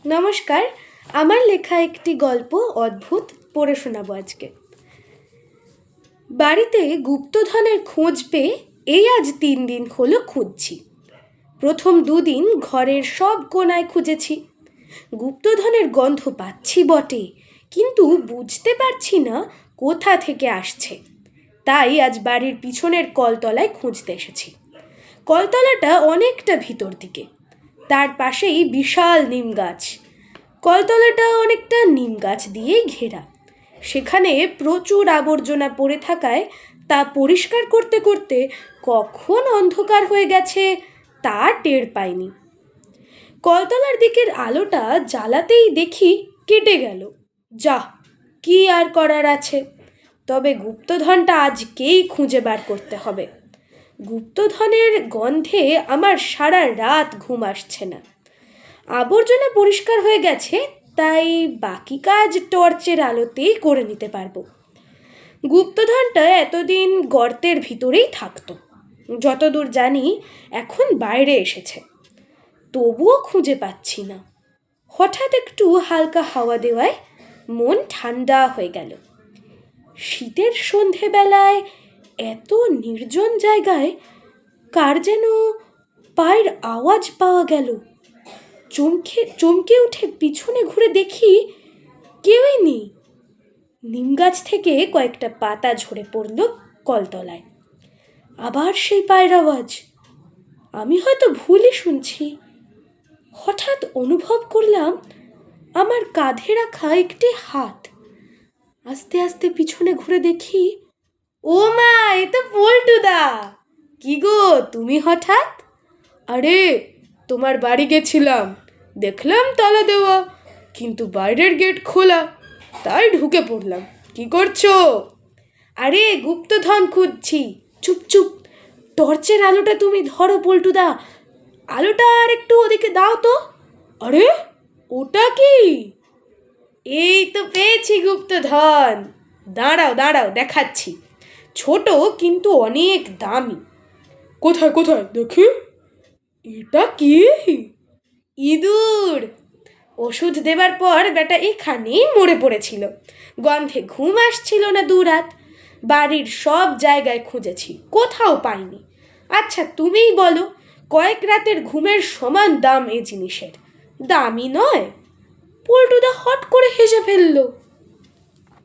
নমস্কার, আমার লেখা একটি গল্প অদ্ভুত পড়ে শোনাবো আজকে। বাড়িতে গুপ্তধনের খোঁজ পেয়ে এই আজ 3 দিন হলো খুঁজছি। প্রথম 2 দিন ঘরের সব কোণায় খুঁজেছি। গুপ্তধনের গন্ধ পাচ্ছি বটে, কিন্তু বুঝতে পারছি না কোথা থেকে আসছে। তাই আজ বাড়ির পিছনের কলতলায় খুঁজতে এসেছি। কলতলাটা অনেকটা ভিতর দিকে, তার পাশেই বিশাল নিম গাছ। কলতলাটা অনেকটা নিম গাছ দিয়েই ঘেরা। সেখানে প্রচুর আবর্জনা পড়ে থাকায় তা পরিষ্কার করতে করতে কখন অন্ধকার হয়ে গেছে তা টের পাইনি। কলতলার দিকের আলোটা জ্বালাতেই দেখি কেটে গেল। যা, কি আর করার আছে, তবে গুপ্তধনটা আজকেই খুঁজে বার করতে হবে। গুপ্তধনের গন্ধে আমার সারা রাত ঘুম আসছে না। আবর্জনা পরিষ্কার হয়ে গেছে, তাই বাকি কাজ টর্চের আলোতেই করে নিতে পারবো। গুপ্তধনটা এতদিন গর্তের ভিতরেই থাকতো, যতদূর জানি এখন বাইরে এসেছে, তবুও খুঁজে পাচ্ছি না। হঠাৎ একটু হালকা হাওয়া দেওয়ায় মন ঠান্ডা হয়ে গেল। শীতের সন্ধেবেলায় এত নির্জন জায়গায় কার যেন পায়ের আওয়াজ পাওয়া গেল। চমকে উঠে পিছনে ঘুরে দেখি কেউই নেই। নিম গাছ থেকে কয়েকটা পাতা ঝরে পড়ল কলতলায়। আবার সেই পায়ের আওয়াজ। আমি হয়তো ভুলই শুনছি। হঠাৎ অনুভব করলাম আমার কাঁধে রাখা একটি হাত। আস্তে আস্তে পিছনে ঘুরে দেখি, ও মা, এ তো পল্টুদা। কি গো তুমি হঠাৎ? আরে, তোমার বাড়ি গেছিলাম, দেখলাম তালা দেওয়া, কিন্তু বাইরের গেট খোলা, তাই ঢুকে পড়লাম। কি করছো? আরে, গুপ্তধন খুঁজছি। চুপ চুপ, টর্চের আলোটা তুমি ধরো পল্টুদা, আলোটা আর একটু ওদিকে দাও তো। আরে, ওটা কি? এই তো পেয়েছি গুপ্তধন। দাঁড়াও দাঁড়াও, দেখাচ্ছি। ছোট কিন্তু অনেক দামি। কোথায় কোথায় দেখি? এটা কি? ইঁদুর। ওষুধ দেবার পর বেটা এখানেই মরে পড়েছিল। গন্ধে ঘুম আসছিল না 2 রাত। বাড়ির সব জায়গায় খুঁজেছি, কোথাও পাইনি। আচ্ছা তুমিই বলো, কয়েক রাতের ঘুমের সমান দাম এ জিনিসের। দামি নয়? পল্টুদা হট করে হেসে ফেলল।